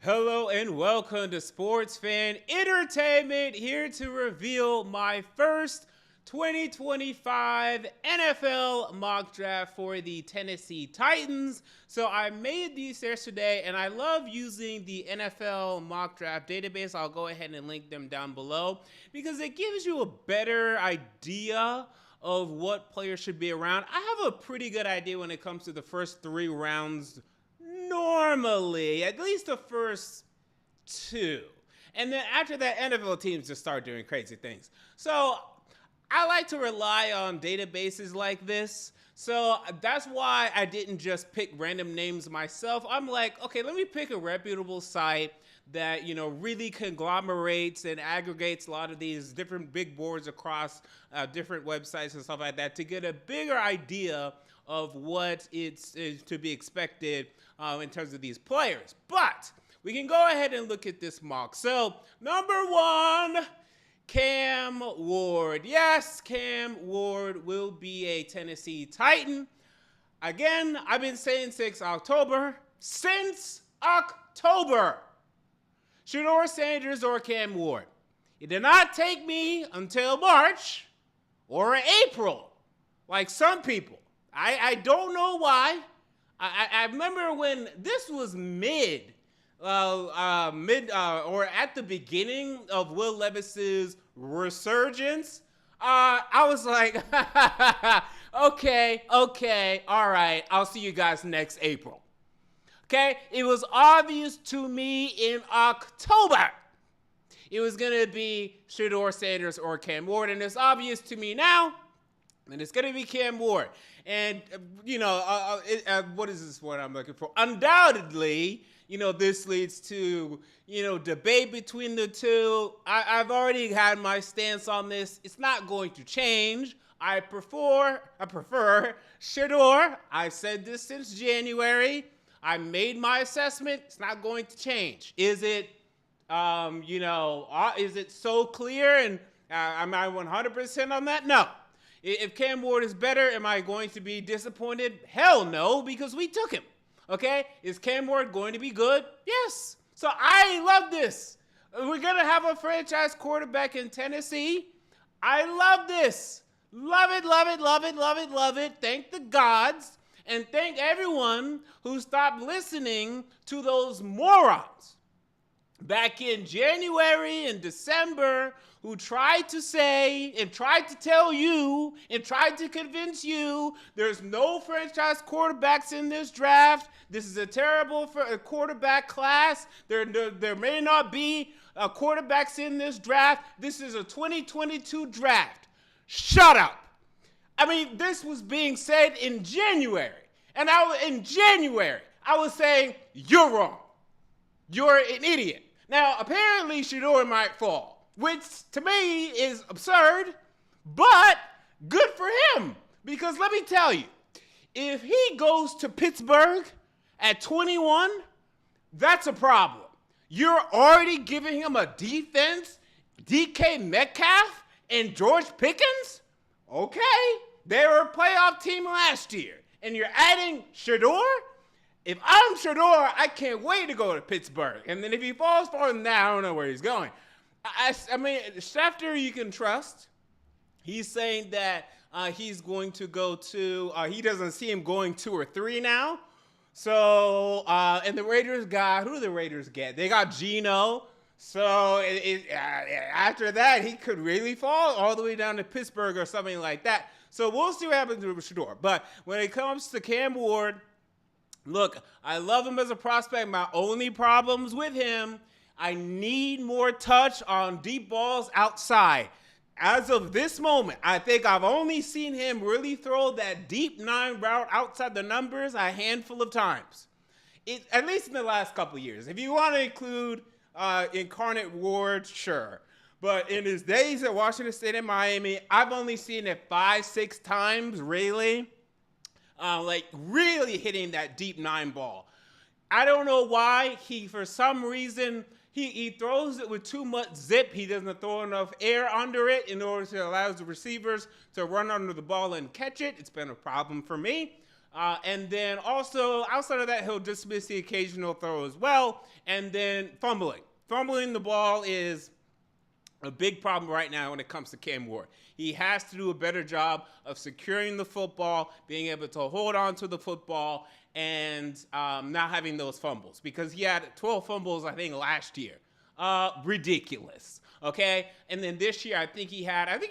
Hello and welcome to Sports Fan Entertainment, here to reveal my first 2025 NFL mock draft for the Tennessee Titans. So I made these yesterday and I love using the NFL mock draft database. I'll go ahead and link them down below because it gives you a better idea of what players should be around. I have a pretty good idea when it comes to the first 3 rounds normally, at least the first 2. And then after that, NFL teams just start doing crazy things. So I like to rely on databases like this. So that's why I didn't just pick random names myself. I'm like, okay, let me pick a reputable site that, really conglomerates and aggregates a lot of these different big boards across different websites and stuff like that to get a bigger idea of what is to be expected in terms of these players. But we can go ahead and look at this mock. So, number 1, Cam Ward. Yes, Cam Ward will be a Tennessee Titan. Again, I've been saying since October. Shedeur Sanders or Cam Ward. It did not take me until March or April, like some people. I don't know why. I remember when this was or at the beginning of Will Levis's resurgence. I was like, okay, all right, I'll see you guys next April. Okay, it was obvious to me in October it was going to be Shedeur Sanders or Cam Ward, and it's obvious to me now that it's going to be Cam Ward. And, what is this word I'm looking for? Undoubtedly, this leads to, debate between the two. I've already had my stance on this. It's not going to change. I prefer Shedeur. I've said this since January. I made my assessment. It's not going to change. Is it, is it so clear? And am I 100% on that? No. If Cam Ward is better, am I going to be disappointed? Hell no, because we took him. Okay? Is Cam Ward going to be good? Yes. So I love this. We're going to have a franchise quarterback in Tennessee. I love this. Love it, love it, love it, love it, love it. Thank the gods. And thank everyone who stopped listening to those morons back in January and December who tried to say and tried to tell you and tried to convince you there's no franchise quarterbacks in this draft. This is a terrible quarterback class. There may not be quarterbacks in this draft. This is a 2022 draft. Shut up. I mean, this was being said in January. And in January, I was saying, you're wrong. You're an idiot. Now, apparently, Shedeur might fall, which to me is absurd, but good for him. Because let me tell you, if he goes to Pittsburgh at 21, that's a problem. You're already giving him a defense, DK Metcalf and George Pickens? Okay, they were a playoff team last year, and you're adding Shedeur? If I'm Shedeur, I can't wait to go to Pittsburgh. And then if he falls farther than that, I don't know where he's going. I mean, Schefter you can trust. He's saying that he's going to go to, he doesn't see him going 2 or 3 now. So, and the Raiders who do the Raiders get? They got Geno. So after that, he could really fall all the way down to Pittsburgh or something like that. So we'll see what happens with Shedeur. But when it comes to Cam Ward, look, I love him as a prospect. My only problems with him, I need more touch on deep balls outside. As of this moment, I think I've only seen him really throw that deep 9 route outside the numbers a handful of times. At least in the last couple of years. If you want to include Incarnate Ward, sure. But in his days at Washington State and Miami, I've only seen it 5-6 times, really. Really hitting that deep 9 ball. I don't know why for some reason, he throws it with too much zip. He doesn't throw enough air under it in order to allow the receivers to run under the ball and catch it. It's been a problem for me. And then also, outside of that, he'll just miss the occasional throw as well. And then fumbling. Fumbling the ball is a big problem right now when it comes to Cam Ward. He has to do a better job of securing the football, being able to hold on to the football, and not having those fumbles. Because he had 12 fumbles, I think, last year. Ridiculous. Okay? And then this year, I think he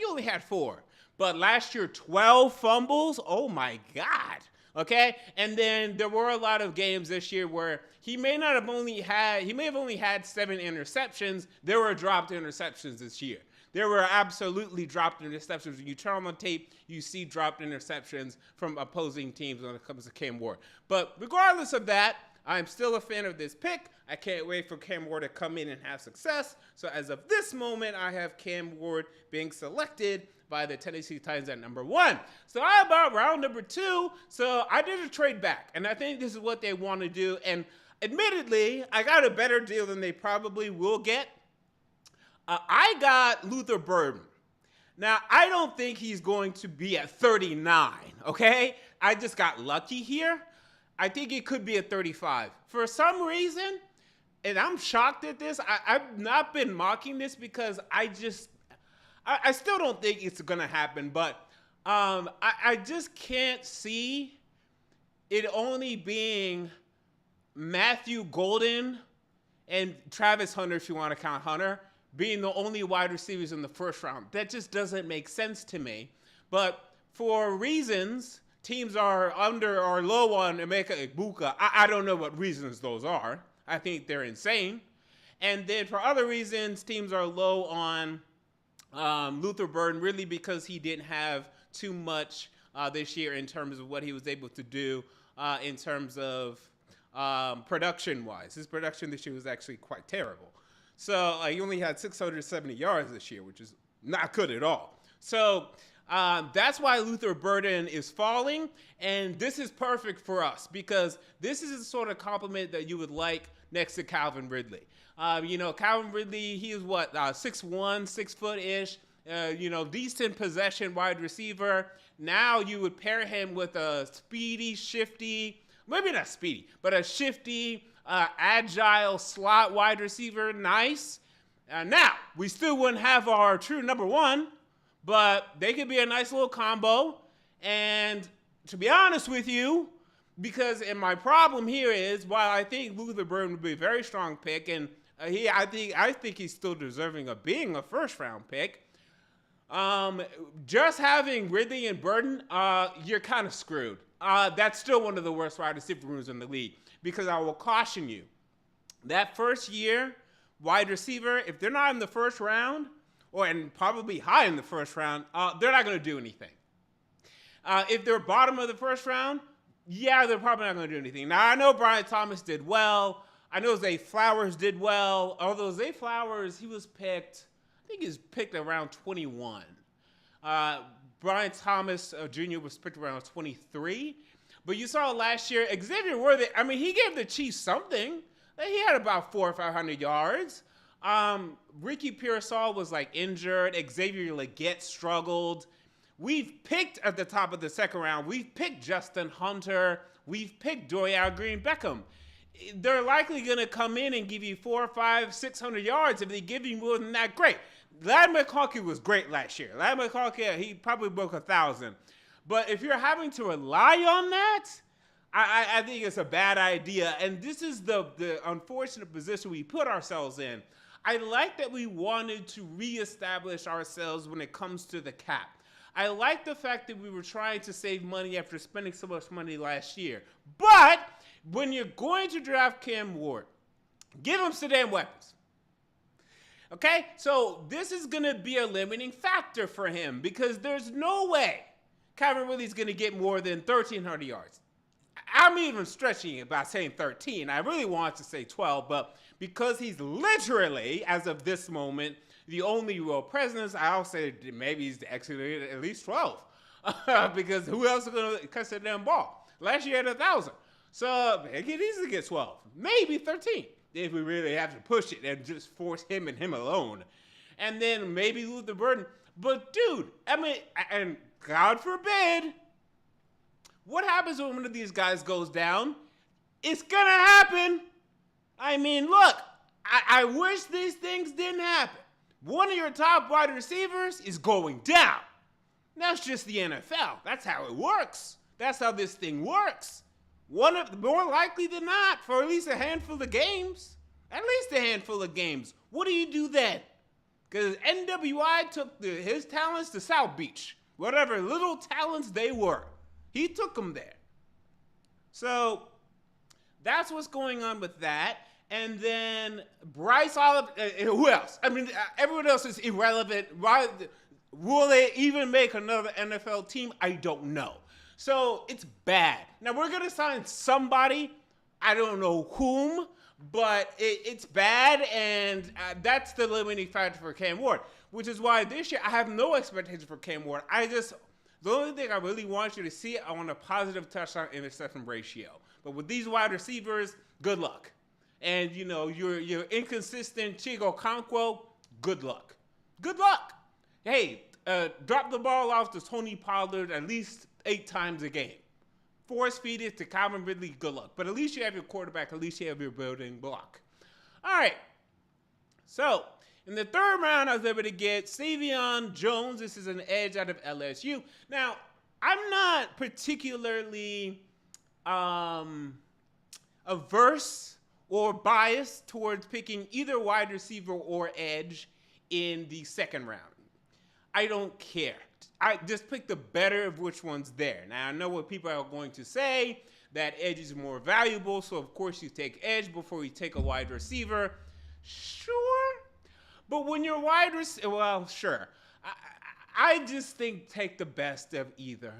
only had 4. But last year, 12 fumbles? Oh my God. Okay? And then there were a lot of games this year where he may have only had 7 interceptions. There were dropped interceptions this year. There were absolutely dropped interceptions. When you turn on the tape, you see dropped interceptions from opposing teams when it comes to Cam Ward. But regardless of that, I'm still a fan of this pick. I can't wait for Cam Ward to come in and have success. So as of this moment, I have Cam Ward being selected by the Tennessee Titans at number 1. So how about round number 2? So I did a trade back, and I think this is what they want to do. And admittedly, I got a better deal than they probably will get. I got Luther Burden. Now, I don't think he's going to be at 39, okay? I just got lucky here. I think it could be at 35. For some reason, and I'm shocked at this, I've not been mocking this because I still don't think it's going to happen, but I just can't see it only being Matthew Golden and Travis Hunter, if you want to count Hunter, being the only wide receivers in the first round. That just doesn't make sense to me. But for reasons, teams are under or low on Emeka Egbuka. I don't know what reasons those are. I think they're insane. And then for other reasons, teams are low on Luther Burden, really because he didn't have too much this year in terms of what he was able to do in terms of production-wise. His production this year was actually quite terrible. So he only had 670 yards this year, which is not good at all. So that's why Luther Burden is falling, and this is perfect for us because this is the sort of compliment that you would like next to Calvin Ridley. Calvin Ridley, he is 6'1", 6 foot-ish, decent possession wide receiver. Now you would pair him with a speedy, shifty, maybe not speedy, but a shifty, agile slot wide receiver. Nice. Now, we still wouldn't have our true number 1, but they could be a nice little combo. And to be honest with you, and my problem here is, while I think Luther Burden would be a very strong pick, and I think he's still deserving of being a first-round pick, just having Ridley and Burden, you're kind of screwed. That's still one of the worst wide receiver rooms in the league. Because I will caution you, that first year wide receiver, if they're not in the first round, and probably high in the first round, they're not going to do anything. If they're bottom of the first round, yeah, they're probably not going to do anything. Now, I know Brian Thomas did well. I know Zay Flowers did well. Although Zay Flowers, he was picked around 21. Brian Thomas Jr. was picked around 23. But you saw last year, Xavier Worthy, he gave the Chiefs something. He had about 400 or 500 yards. Ricky Pearsall was injured. Xavier Legette struggled. We've picked at the top of the second round. We've picked Justin Hunter. We've picked Dorial Green-Beckham. They're likely going to come in and give you 400, 500, 600 yards. If they give you more than that, great. Ladd McConkey was great last year. Ladd McConkey, he probably broke 1,000. But if you're having to rely on that, I think it's a bad idea. And this is the unfortunate position we put ourselves in. I like that we wanted to reestablish ourselves when it comes to the cap. I like the fact that we were trying to save money after spending so much money last year. But when you're going to draft Cam Ward, give him some damn weapons. Okay? So this is going to be a limiting factor for him because there's no way Calvin Ridley's going to get more than 1,300 yards. I'm even stretching it by saying 13. I really want to say 12, but because he's literally, as of this moment, the only real presence, I'll say maybe he's actually at least 12. Because who else is going to catch that damn ball? Last year he had 1,000. So he could easily get 12, maybe 13, if we really have to push it and just force him and him alone. And then maybe lose the burden. But dude, and God forbid, what happens when one of these guys goes down? It's gonna happen. I mean, look, I wish these things didn't happen. One of your top wide receivers is going down. That's just the NFL. That's how it works. That's how this thing works. More likely than not, for at least a handful of games. At least a handful of games. What do you do then? Because NWI took his talents to South Beach. Whatever little talents they were. He took them there. So that's what's going on with that. And then Bryce Oliver, who else? I mean, everyone else is irrelevant. Will they even make another NFL team? I don't know. So it's bad. Now we're going to sign somebody. I don't know whom, but it's bad. And that's the limiting factor for Cam Ward, which is why this year I have no expectation for Cam Ward. The only thing I really want you to see, I want a positive touchdown interception ratio. But with these wide receivers, good luck. And, you know, your inconsistent Chigo Okonkwo, good luck. Good luck. Hey, drop the ball off to Tony Pollard at least 8 times a game. Force feed it to Calvin Ridley, good luck. But at least you have your quarterback. At least you have your building block. All right. So, in the third round, I was able to get Savion Jones. This is an edge out of LSU. Now, I'm not particularly averse or biased towards picking either wide receiver or edge in the second round. I don't care. I just pick the better of which one's there. Now, I know what people are going to say, that edge is more valuable, so of course you take edge before you take a wide receiver. Sure. But when you're wide receiver, well, sure. I just think take the best of either.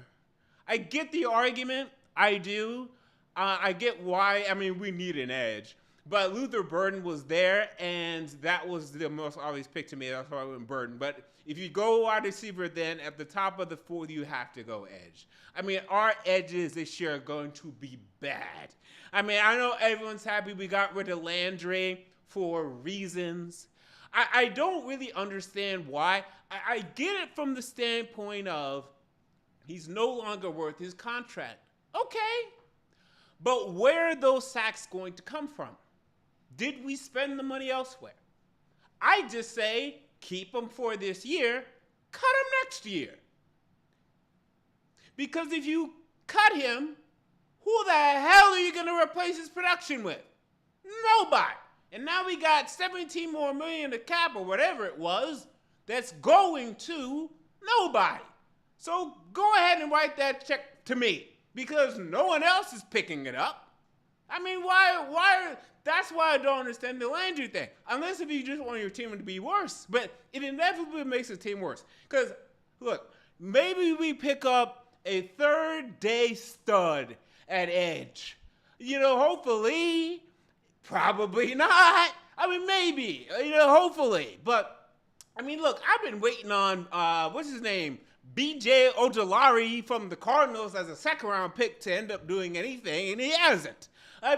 I get the argument. I do. I get why. I mean, we need an edge. But Luther Burden was there, and that was the most obvious pick to me. That's why I went Burden. But if you go wide receiver, then at the top of the fourth, you have to go edge. I mean, our edges this year are going to be bad. I mean, I know everyone's happy we got rid of Landry for reasons. I don't really understand why. I get it from the standpoint of he's no longer worth his contract. Okay. But where are those sacks going to come from? Did we spend the money elsewhere? I just say keep him for this year, cut him next year. Because if you cut him, who the hell are you going to replace his production with? Nobody. And now we got 17 more million to cap or whatever it was that's going to nobody. So go ahead and write that check to me because no one else is picking it up. I mean, why? That's why I don't understand the Landry thing. Unless if you just want your team to be worse. But it inevitably makes the team worse. Because, look, maybe we pick up a third-day stud at edge. You know, hopefully, probably not. I mean, maybe, you know, hopefully. But, I mean, look, I've been waiting on, what's his name? B.J. Ojolari from the Cardinals as a second-round pick to end up doing anything, and he hasn't.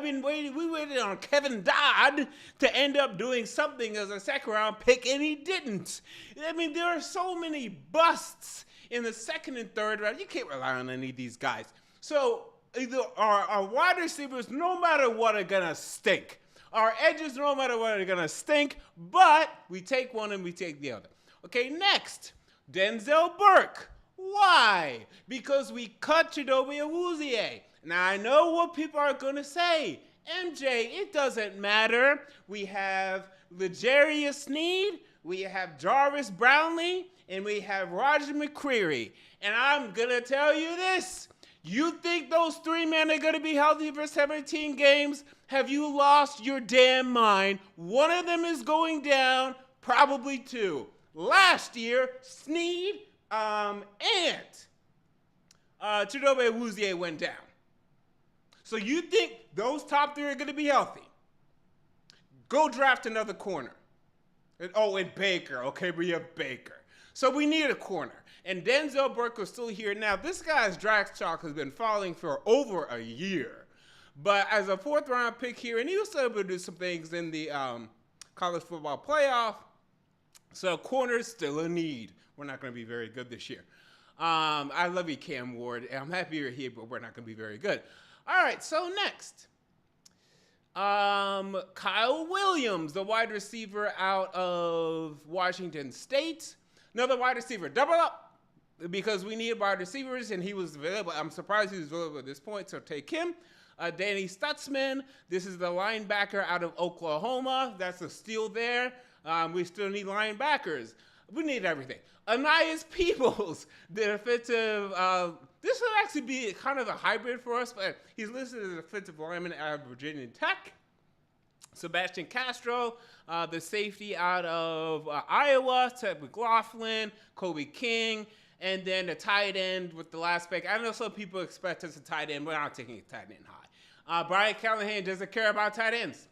We waited on Kevin Dodd to end up doing something as a second-round pick, and he didn't. I mean, there are so many busts in the second and third round. You can't rely on any of these guys. So either our wide receivers, no matter what, are going to stink. Our edges, no matter what, are going to stink, but we take one and we take the other. Okay, next, Denzel Burke. Why? Because we cut Chidobe Awuzie. Now, I know what people are going to say. MJ, it doesn't matter. We have L'Jarius Sneed, we have Jarvis Brownlee, and we have Roger McCreary. And I'm going to tell you this. You think those 3 men are going to be healthy for 17 games? Have you lost your damn mind? One of them is going down, probably 2. Last year, Sneed and Chidobe Awuzie went down. So you think those top 3 are going to be healthy? Go draft another corner. And Baker. Okay, we have Baker. So we need a corner. And Denzel Burke is still here. Now, this guy's draft stock has been falling for over a year. But as a 4th-round pick here, and he was able to do some things in the college football playoff. So corner's still a need. We're not going to be very good this year. I love you, Cam Ward. I'm happy you're here, but we're not going to be very good. All right, so next. Kyle Williams, the wide receiver out of Washington State. Another wide receiver. Double up because we need wide receivers, and he was available. I'm surprised he was available at this point, so take him. Danny Stutzman. This is the linebacker out of Oklahoma. That's a steal there. We still need linebackers. We need everything. Anais Peoples, the defensive. This would actually be kind of a hybrid for us, but he's listed as a defensive lineman out of Virginia Tech. Sebastian Castro, the safety out of Iowa. Ted McLaughlin, Kobe King, and then the tight end with the last pick. I know some people expect us a tight end, but I'm not taking a tight end high. Brian Callahan doesn't care about tight ends.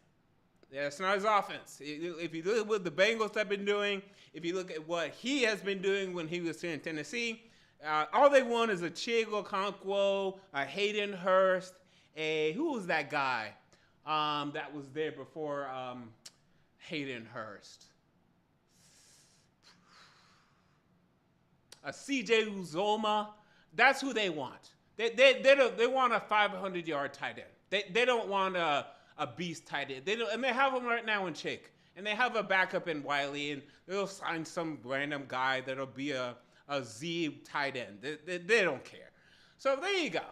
That's not his offense. If you look at what the Bengals have been doing, if you look at what he has been doing when he was here in Tennessee, all they want is a Chigo Okonkwo, a Hayden Hurst, who was that guy that was there before Hayden Hurst? A CJ Uzoma. That's who they want. They want a 500-yard tight end. They don't want a beast tight end. And they have him right now in Chick. And they have a backup in Wiley, and they'll sign some random guy that'll be a Z tight end. They don't care. So there you go.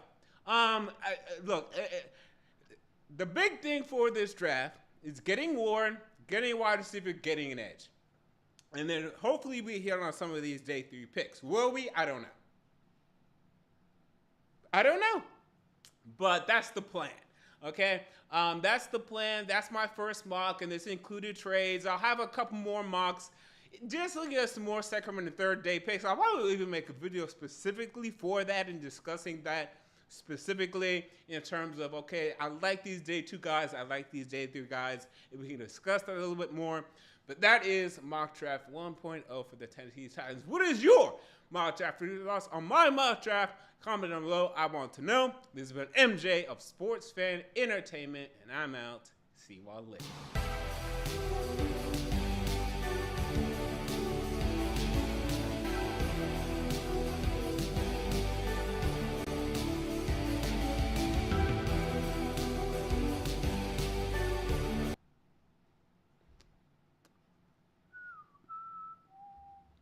Look, the big thing for this draft is getting Warren, getting a wide receiver, getting an edge. And then hopefully we hit on some of these day 3 picks. Will we? I don't know. But that's the plan. Okay? That's the plan. That's my first mock, and this included trades. I'll have a couple more mocks. Just looking at some more second and third day picks. I'll probably even make a video specifically for that and discussing that specifically in terms of, okay, I like these day 2 guys. I like these day 3 guys. If we can discuss that a little bit more. But that is mock draft 1.0 for the Tennessee Titans. What is your mock draft for your thoughts on my mock draft? Comment down below. I want to know. This has been MJ of Sports Fan Entertainment, and I'm out. See you all later.